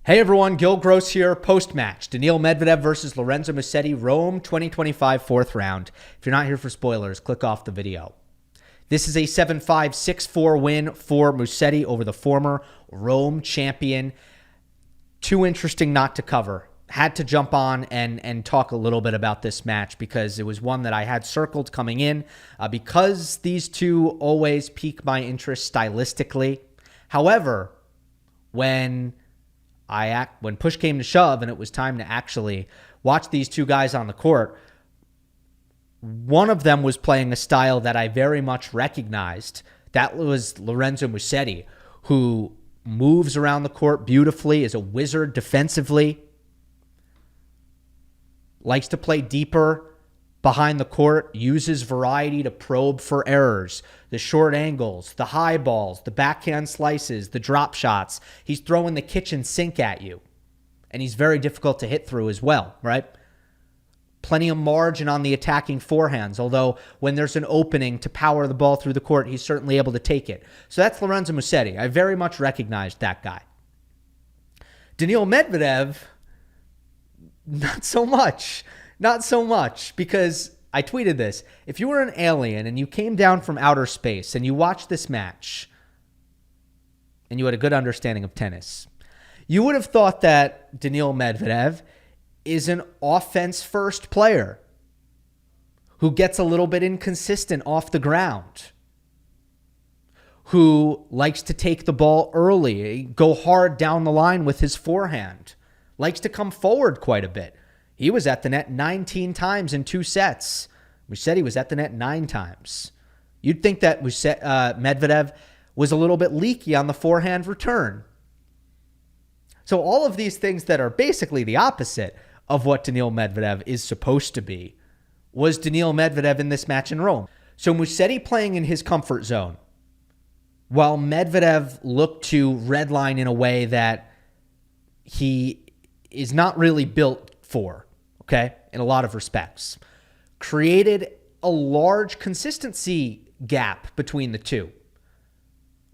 Hey everyone, Gill Gross here, post-match. Daniil Medvedev versus Lorenzo Musetti, Rome 2025 fourth round. If you're not here for spoilers, click off the video. This is a 7-5, 6-4 win for Musetti over the former Rome champion. Too interesting not to cover. Had to jump on and talk a little bit about this match because it was one that I had circled coming in because these two always pique my interest stylistically. However, when push came to shove and it was time to actually watch these two guys on the court, one of them was playing a style that I very much recognized. That was Lorenzo Musetti, who moves around the court beautifully, is a wizard defensively, likes to play deeper behind the court, uses variety to probe for errors, the short angles, the high balls, the backhand slices, the drop shots. He's throwing the kitchen sink at you, and he's very difficult to hit through as well, right? Plenty of margin on the attacking forehands, although when there's an opening to power the ball through the court, he's certainly able to take it. So that's Lorenzo Musetti. I very much recognized that guy. Daniil Medvedev, not so much. Not so much, because I tweeted this. If you were an alien and you came down from outer space and you watched this match and you had a good understanding of tennis, you would have thought that Daniil Medvedev is an offense-first player who gets a little bit inconsistent off the ground, who likes to take the ball early, go hard down the line with his forehand, likes to come forward quite a bit. He was at the net 19 times in 2 sets. Musetti was at the net 9 times. You'd think that Medvedev was a little bit leaky on the forehand return. So all of these things that are basically the opposite of what Daniil Medvedev is supposed to be was Daniil Medvedev in this match in Rome. So Musetti playing in his comfort zone, while Medvedev looked to redline in a way that he is not really built for. Okay, in a lot of respects, created a large consistency gap between the two.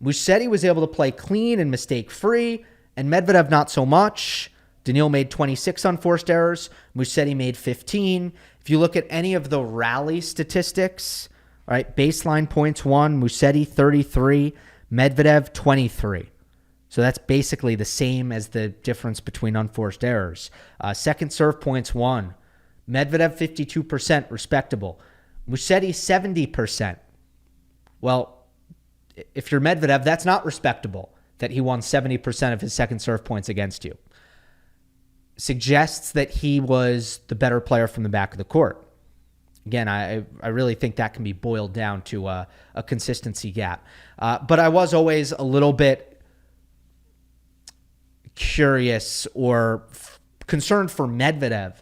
Musetti was able to play clean and mistake-free, and Medvedev not so much. Daniil made 26 unforced errors. Musetti made 15. If you look at any of the rally statistics, all right, baseline points won, Musetti 33, Medvedev 23. So that's basically the same as the difference between unforced errors. Second serve points won. Medvedev 52%, respectable. Musetti 70%. Well, if you're Medvedev, that's not respectable that he won 70% of his second serve points against you. Suggests that he was the better player from the back of the court. Again, I really think that can be boiled down to a consistency gap. But I was always a little bit curious or concerned for Medvedev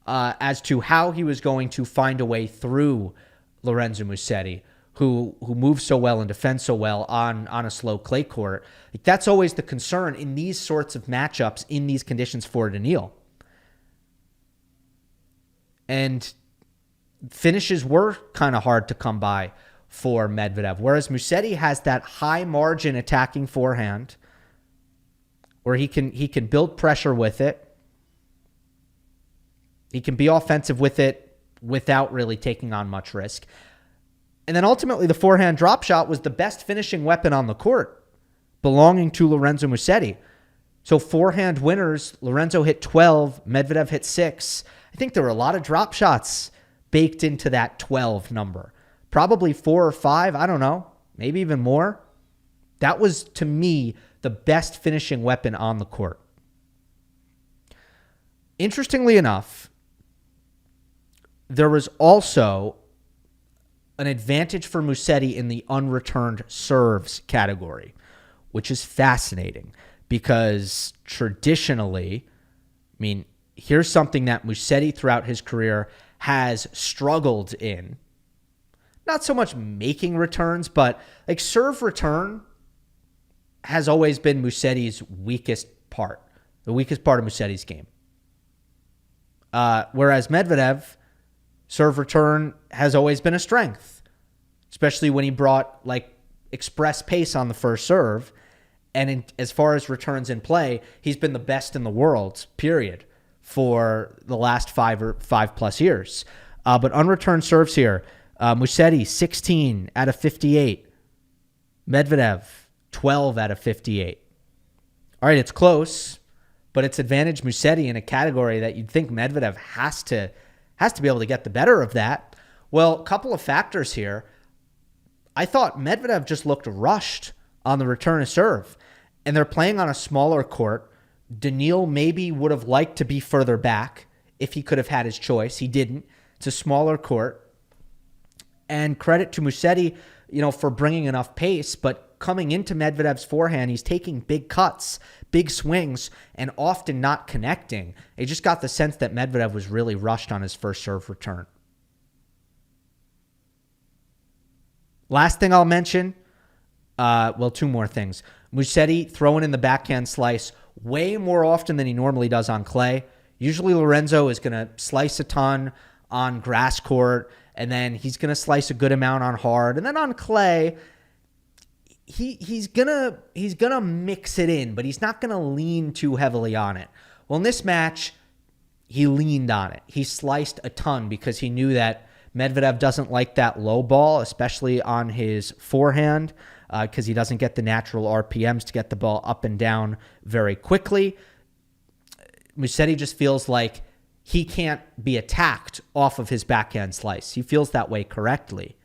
as to how he was going to find a way through Lorenzo Musetti, who moves so well and defends so well on a slow clay court. Like, that's always the concern in these sorts of matchups in these conditions for Daniil. And finishes were kind of hard to come by for Medvedev, whereas Musetti has that high margin attacking forehand where he can build pressure with it. He can be offensive with it without really taking on much risk. And then ultimately the forehand drop shot was the best finishing weapon on the court, belonging to Lorenzo Musetti. So forehand winners, Lorenzo hit 12, Medvedev hit 6. I think there were a lot of drop shots baked into that 12 number. Probably 4 or 5, I don't know, maybe even more. That was, to me, the best finishing weapon on the court. Interestingly enough, there was also an advantage for Musetti in the unreturned serves category, which is fascinating because traditionally, I mean, here's something that Musetti throughout his career has struggled in. Not so much making returns, but like serve return has always been Musetti's weakest part, the weakest part of Musetti's game. Whereas Medvedev, serve return has always been a strength, especially when he brought like express pace on the first serve And as far as returns in play, he's been the best in the world, period, for the last 5+ years. But unreturned serves here, Musetti, 16 out of 58. Medvedev, 12 out of 58. All right, it's close, but it's advantage Musetti in a category that you'd think Medvedev has to be able to get the better of that. Well, a couple of factors here. I thought Medvedev just looked rushed on the return of serve, and they're playing on a smaller court. Daniil maybe would have liked to be further back if he could have had his choice. He didn't. It's a smaller court. And credit to Musetti, for bringing enough pace, but coming into Medvedev's forehand, he's taking big cuts, big swings, and often not connecting. I just got the sense that Medvedev was really rushed on his first serve return. Last thing I'll mention, two more things. Musetti throwing in the backhand slice way more often than he normally does on clay. Usually Lorenzo is going to slice a ton on grass court, and then he's going to slice a good amount on hard. And then on clay, he's gonna mix it in, but he's not going to lean too heavily on it. Well, in this match, he leaned on it. He sliced a ton because he knew that Medvedev doesn't like that low ball, especially on his forehand, because he doesn't get the natural RPMs to get the ball up and down very quickly. Musetti just feels like he can't be attacked off of his backhand slice. He feels that way correctly.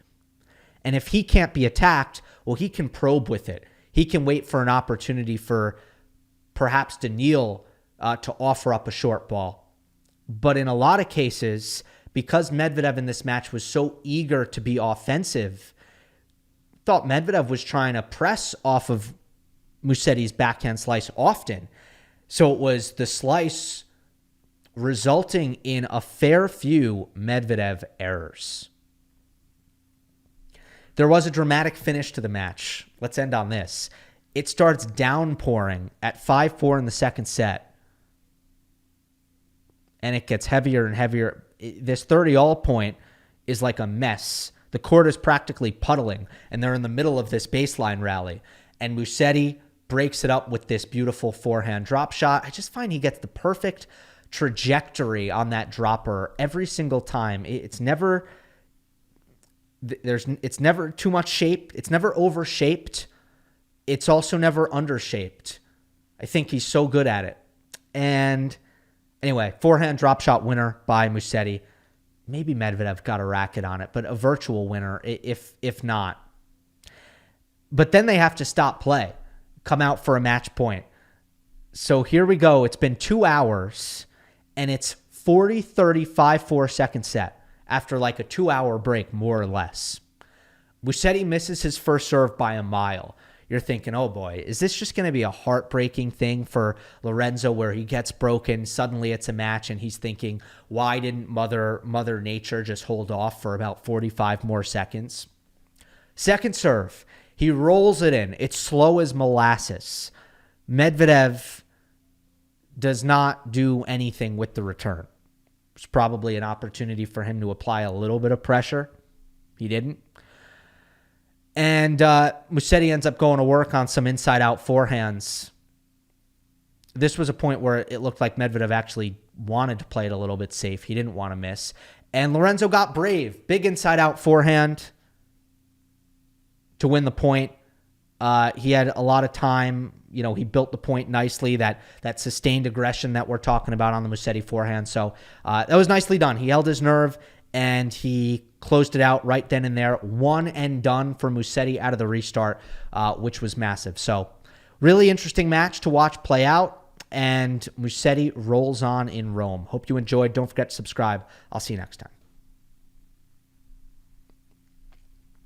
And if he can't be attacked, well, he can probe with it. He can wait for an opportunity for perhaps Daniil to offer up a short ball. But in a lot of cases, because Medvedev in this match was so eager to be offensive, thought Medvedev was trying to press off of Musetti's backhand slice often. So it was the slice resulting in a fair few Medvedev errors. There was a dramatic finish to the match. Let's end on this. It starts downpouring at 5-4 in the second set. And it gets heavier and heavier. This 30-all point is like a mess. The court is practically puddling, and they're in the middle of this baseline rally. And Musetti breaks it up with this beautiful forehand drop shot. I just find he gets the perfect trajectory on that dropper every single time. It's never too much shape. It's never overshaped. It's also never undershaped. I think he's so good at it. And anyway, forehand drop shot winner by Musetti. Maybe Medvedev got a racket on it, but a virtual winner if not. But then they have to stop play, come out for a match point. So here we go. It's been 2 hours, and it's 40-30, 5-4 second set after like a 2-hour break, more or less. Musetti misses his first serve by a mile. You're thinking, oh boy, is this just going to be a heartbreaking thing for Lorenzo where he gets broken, suddenly it's a match, and he's thinking, why didn't Mother Nature just hold off for about 45 more seconds? Second serve, he rolls it in. It's slow as molasses. Medvedev does not do anything with the return. It's probably an opportunity for him to apply a little bit of pressure. He didn't. And Musetti ends up going to work on some inside-out forehands. This was a point where it looked like Medvedev actually wanted to play it a little bit safe. He didn't want to miss. And Lorenzo got brave. Big inside-out forehand to win the point. He had a lot of time. He built the point nicely, that sustained aggression that we're talking about on the Musetti forehand. So that was nicely done. He held his nerve, and he closed it out right then and there. One and done for Musetti out of the restart, which was massive. So really interesting match to watch play out, and Musetti rolls on in Rome. Hope you enjoyed. Don't forget to subscribe. I'll see you next time.